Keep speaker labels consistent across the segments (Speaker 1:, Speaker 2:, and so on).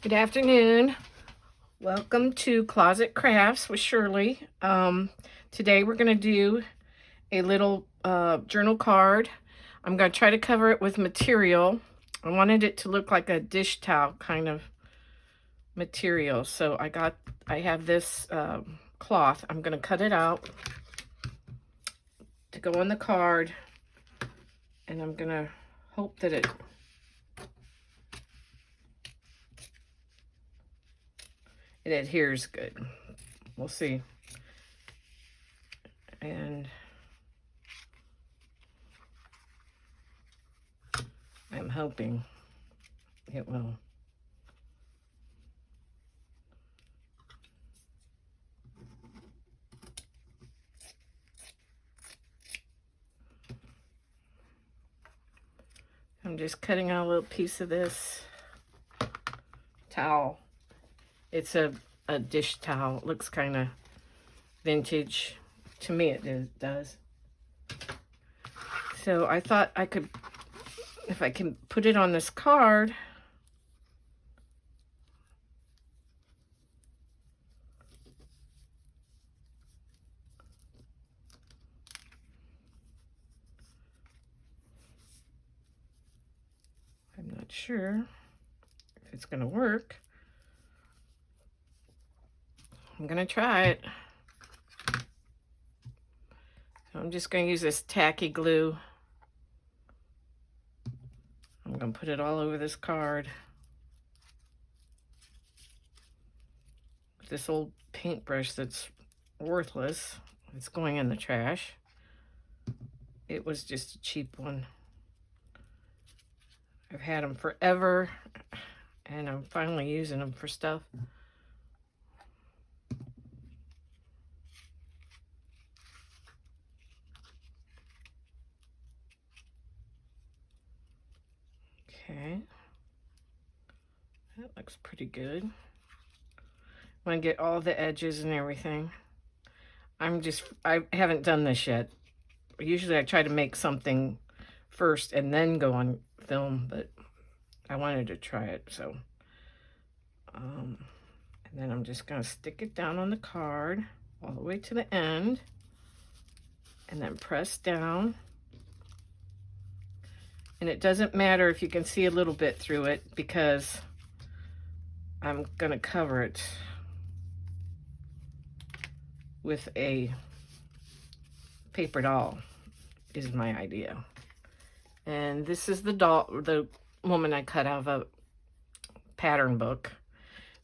Speaker 1: Good afternoon. Welcome to Closet Crafts with Shirley. Today we're going to do a little journal card. I'm going to try to cover it with material. I wanted it to look like a dish towel kind of material. So I have this cloth. I'm going to cut it out to go on the card. And I'm going to hope that it adheres good. We'll see. And I'm hoping it will. I'm just cutting out a little piece of this towel. It's a dish towel. It looks kind of vintage. To me it does. So I thought I could, if I can put it on this card, I'm not sure if it's going to work. I'm going to try it. So I'm just going to use this tacky glue. I'm going to put it all over this card. This old paintbrush that's worthless. It's going in the trash. It was just a cheap one. I've had them forever, and I'm finally using them for stuff. Okay, that looks pretty good. I want to get all the edges and everything. I haven't done this yet. Usually I try to make something first and then go on film, but I wanted to try it, so. And then I'm just going to stick it down on the card all the way to the end, and then press down. And it doesn't matter if you can see a little bit through it, because I'm going to cover it with a paper doll, is my idea. And this is the doll, the woman I cut out of a pattern book.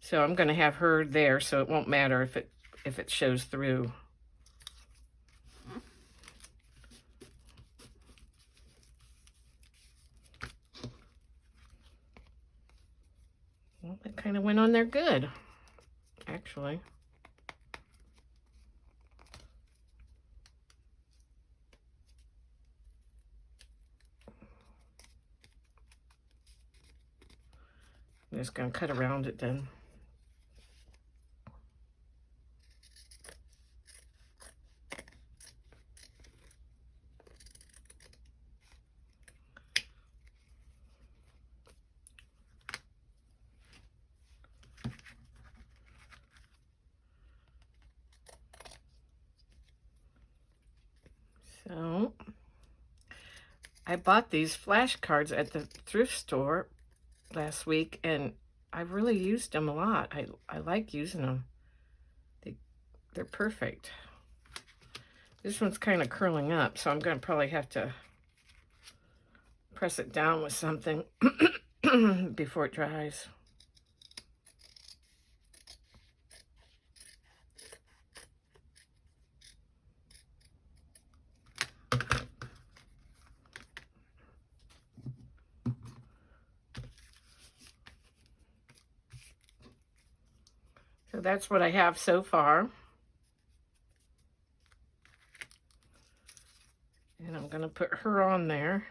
Speaker 1: So I'm going to have her there, so it won't matter if it shows through. Well, it kind of went on there good, actually. I'm just going to cut around it then. So I bought these flashcards at the thrift store last week, and I really used them a lot. I like using them. They're perfect. This one's kind of curling up, so I'm going to probably have to press it down with something before it dries. So that's what I have so far. And I'm going to put her on there.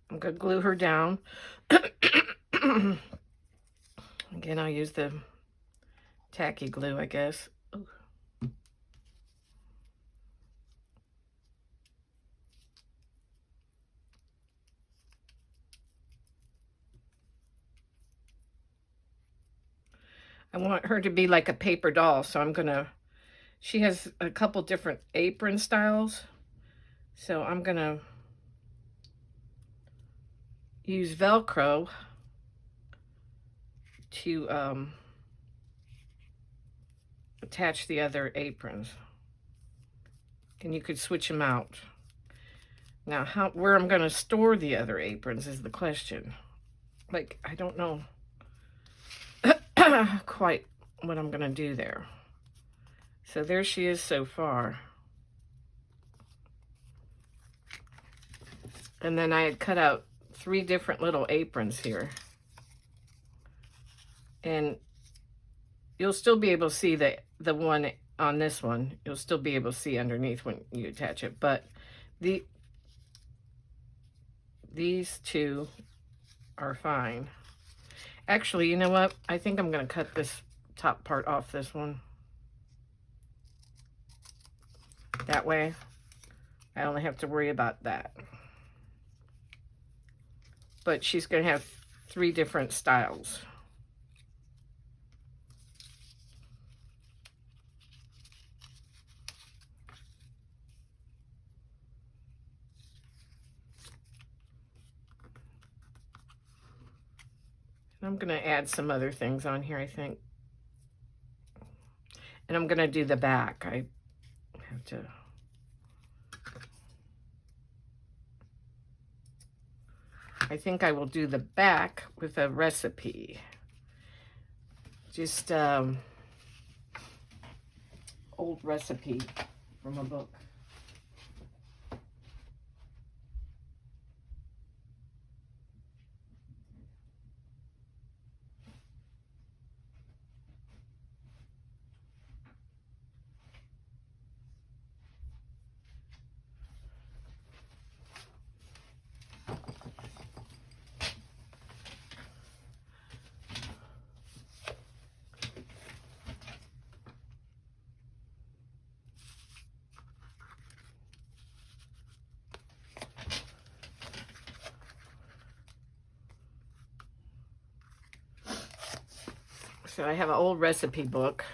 Speaker 1: I'm going to glue her down. Again, I'll use the tacky glue, I guess. Ooh. I want her to be like a paper doll, so I'm gonna, she has a couple different apron styles, so I'm gonna use Velcro to attach the other aprons. And you could switch them out. Now, where I'm gonna store the other aprons is the question. Like, I don't know quite what I'm gonna do there. So there she is so far. And then I had cut out 3 different little aprons here. And you'll still be able to see the one on this one. You'll still be able to see underneath when you attach it. But these 2 are fine. Actually, you know what? I think I'm going to cut this top part off this one. That way, I only have to worry about that. But she's going to have 3 different styles. I'm going to add some other things on here, I think. And I'm going to do the back. I have to... I think I will do the back with a recipe. Just old recipe from a book. So I have an old recipe book.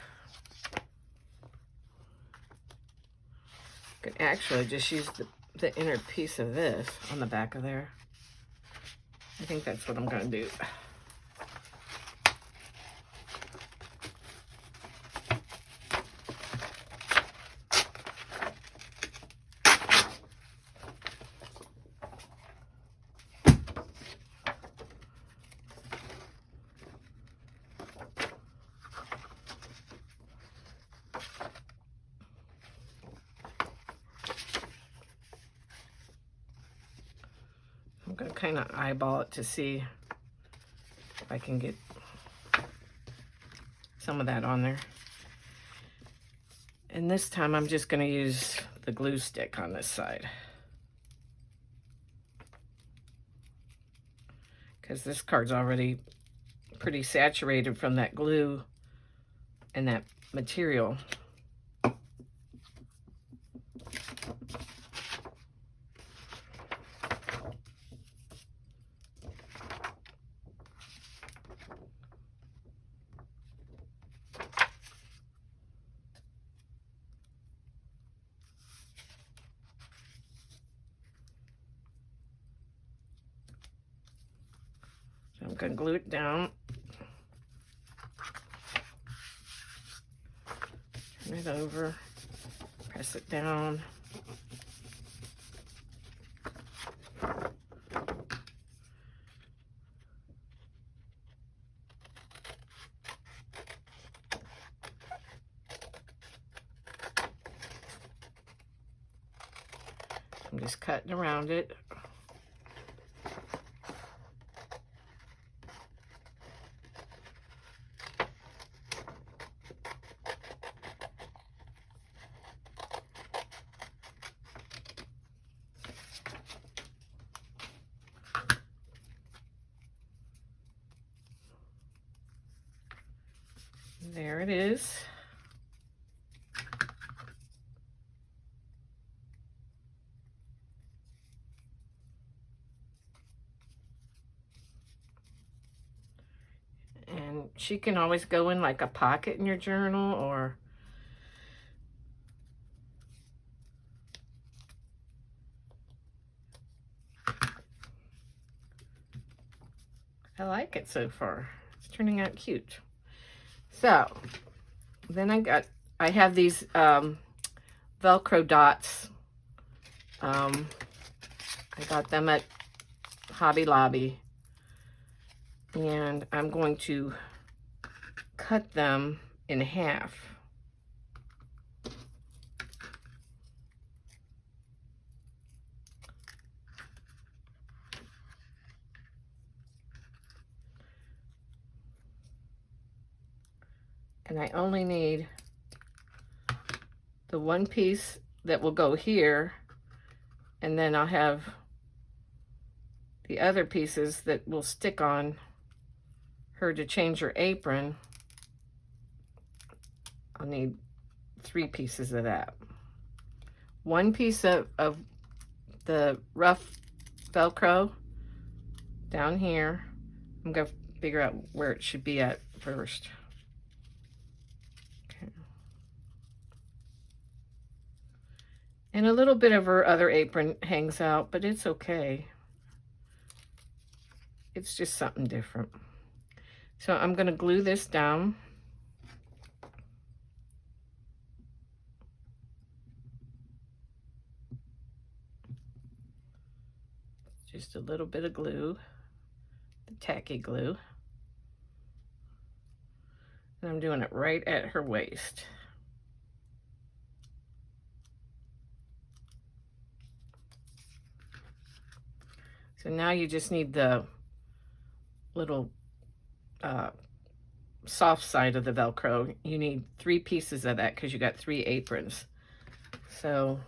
Speaker 1: Could actually just use the inner piece of this on the back of there. I think that's what I'm going to do. I'm going to kind of eyeball it to see if I can get some of that on there. And this time I'm just going to use the glue stick on this side, because this card's already pretty saturated from that glue and that material. I'm going to glue it down. Turn it over. Press it down. I'm just cutting around it. There it is. And she can always go in like a pocket in your journal, or I like it so far. It's turning out cute. So then I have these Velcro dots. I got them at Hobby Lobby, and I'm going to cut them in half. And I only need the one piece that will go here, and then I'll have the other pieces that will stick on her to change her apron. I'll need 3 pieces of that. One piece of the rough Velcro down here. I'm going to figure out where it should be at first. Okay. And a little bit of her other apron hangs out, but it's okay. It's just something different. So I'm going to glue this down. Just a little bit of glue, the tacky glue. And I'm doing it right at her waist. So now you just need the little soft side of the Velcro. You need 3 pieces of that because you got 3 aprons. So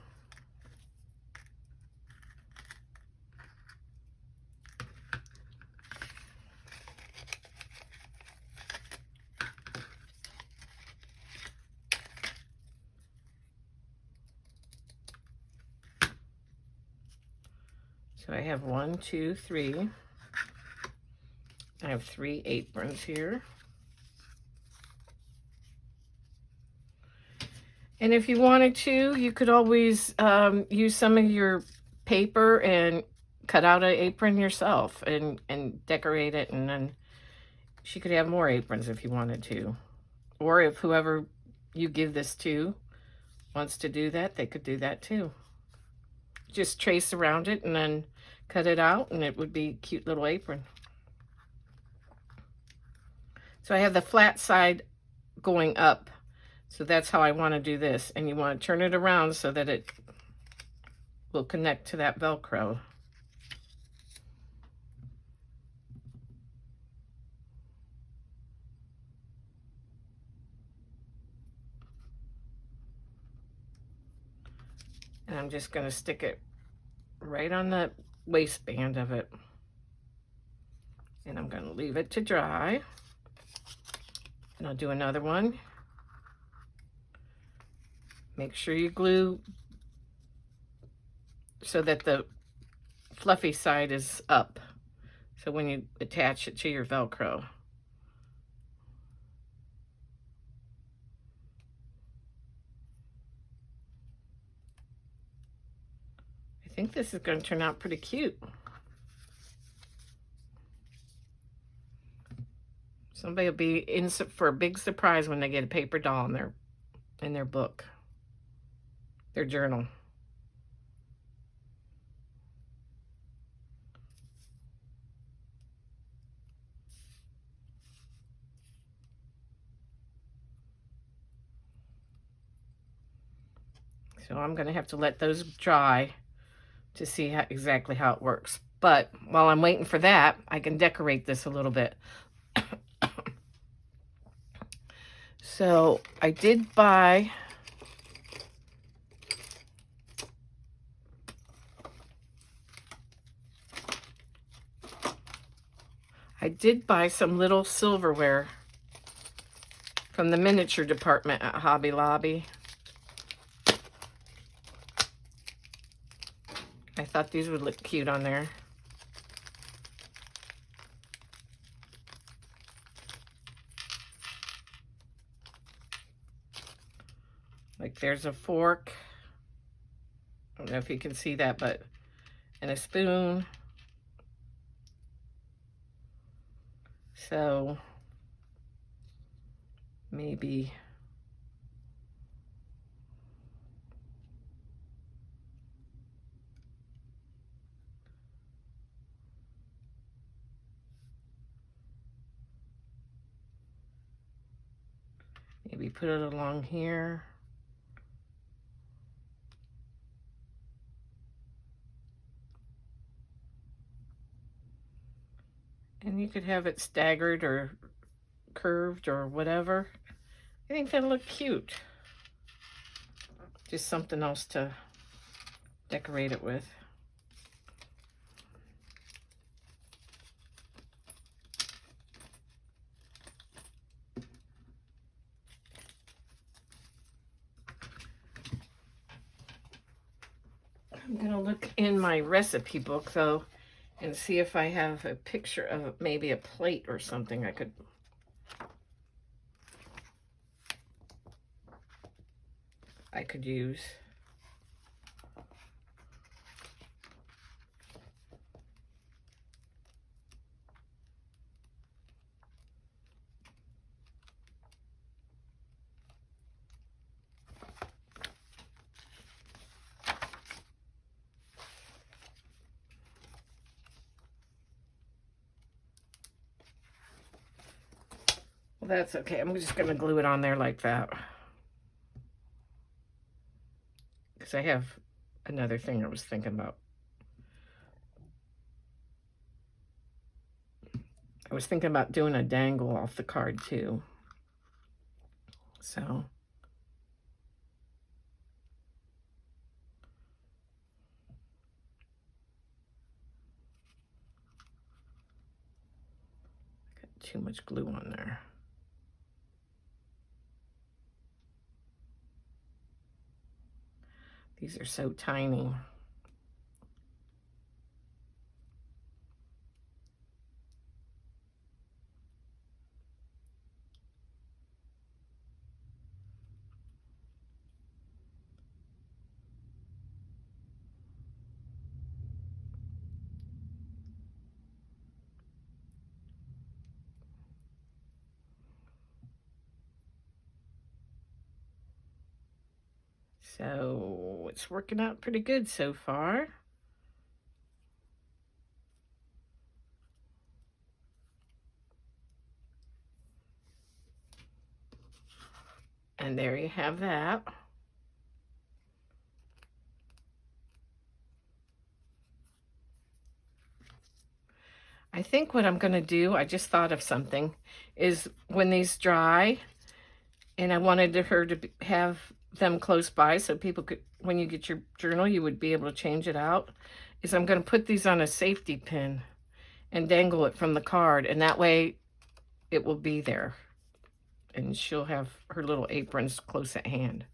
Speaker 1: I have 1, 2, 3. I have 3 aprons here. And if you wanted to, you could always use some of your paper and cut out an apron yourself and decorate it, and then she could have more aprons if you wanted to. Or if whoever you give this to wants to do that, they could do that too. Just trace around it and then cut it out, and it would be a cute little apron. So I have the flat side going up. So that's how I want to do this. And you want to turn it around so that it will connect to that Velcro. And I'm just going to stick it right on the waistband of it. And I'm going to leave it to dry. And I'll do another one. Make sure you glue so that the fluffy side is up. So when you attach it to your Velcro. I think this is going to turn out pretty cute. Somebody will be in for a big surprise when they get a paper doll in their book, their journal. So I'm going to have to let those dry to see exactly how it works. But while I'm waiting for that, I can decorate this a little bit. So I did buy some little silverware from the miniature department at Hobby Lobby. I thought these would look cute on there. Like there's a fork. I don't know if you can see that, but, and a spoon. So maybe put it along here. And you could have it staggered or curved or whatever. I think that'll look cute. Just something else to decorate it with. I'm gonna look in my recipe book though and see if I have a picture of maybe a plate or something I could use. Well, that's okay. I'm just gonna glue it on there like that. Because I have another thing I was thinking about. I was thinking about doing a dangle off the card too. So got too much glue on there. These are so tiny. So it's working out pretty good so far. And there you have that. I think what I'm going to do, I just thought of something, is when these dry, and I wanted her to have them close by so people could, when you get your journal, you would be able to change it out, is I'm going to put these on a safety pin and dangle it from the card, and that way it will be there. And she'll have her little aprons close at hand.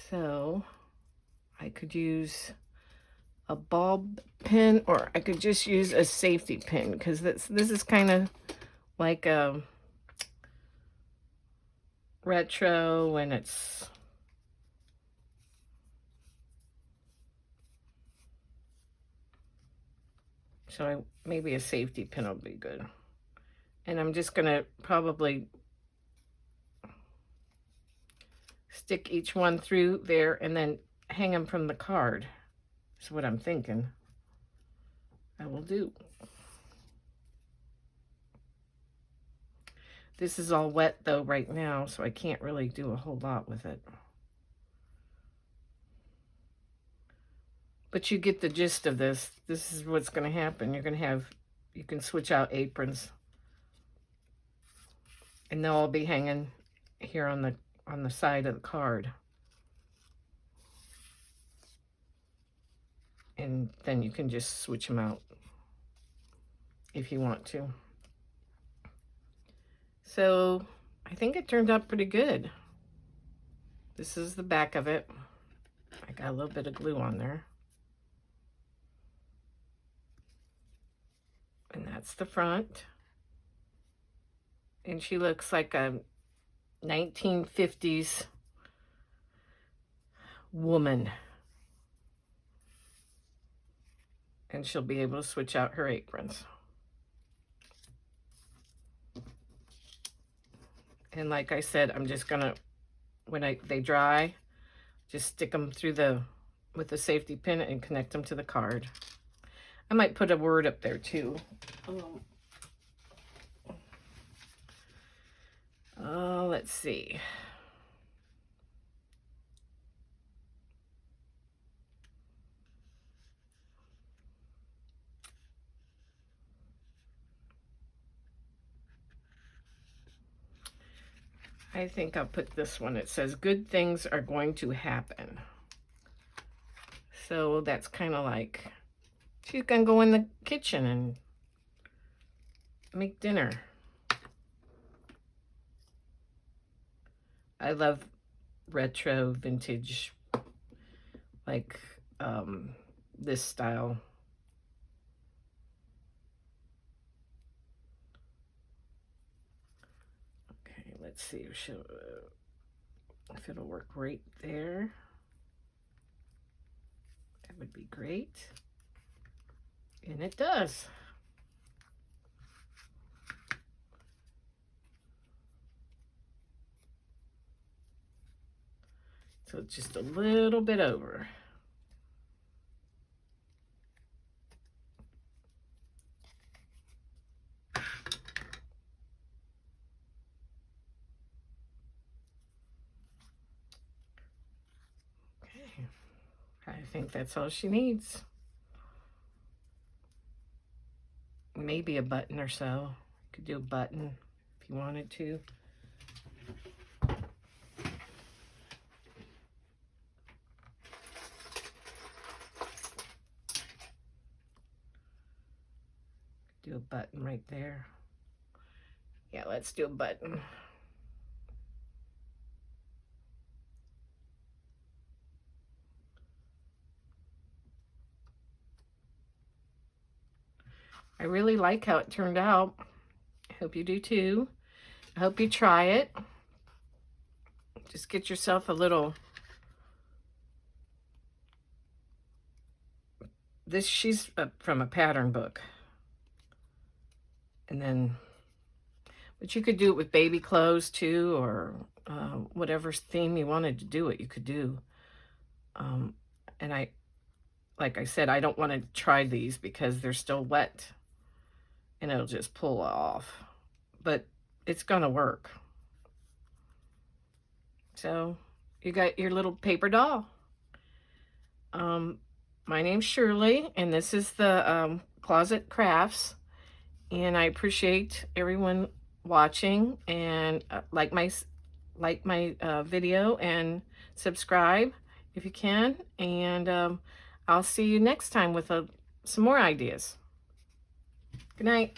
Speaker 1: So I could use a bulb pin, or I could just use a safety pin, because this is kind of like a retro, and it's so maybe a safety pin will be good. And I'm just gonna probably stick each one through there and then hang them from the card. That's what I'm thinking I will do. This is all wet though right now, so I can't really do a whole lot with it. But you get the gist of this. This is what's going to happen. You're going to have, you can switch out aprons, and they'll all be hanging here on the side of the card. And then you can just switch them out if you want to. So I think it turned out pretty good. This is the back of it. I got a little bit of glue on there. And that's the front. And she looks like a 1950s woman. And she'll be able to switch out her aprons. And like I said, I'm just gonna, when they dry, just stick them through with the safety pin and connect them to the card. I might put a word up there too. Let's see. I think I'll put this one. It says, good things are going to happen. So that's kind of like, she's going to go in the kitchen and make dinner. I love retro vintage, like this style. Okay, let's see if it'll work right there. That would be great. And it does. So it's just a little bit over. Okay, I think that's all she needs. Maybe a button or so. You could do a button if you wanted to. Do a button right there. Yeah, let's do a button. I really like how it turned out. I hope you do too. I hope you try it. Just get yourself a little, she's from a pattern book. And then, but you could do it with baby clothes too, or whatever theme you wanted to do it, you could do. And like I said, I don't want to try these because they're still wet and it'll just pull off, but it's gonna work. So you got your little paper doll. My name's Shirley, and this is the Closet Crafts. And I appreciate everyone watching, and like my video and subscribe if you can. And I'll see you next time with some more ideas. Good night.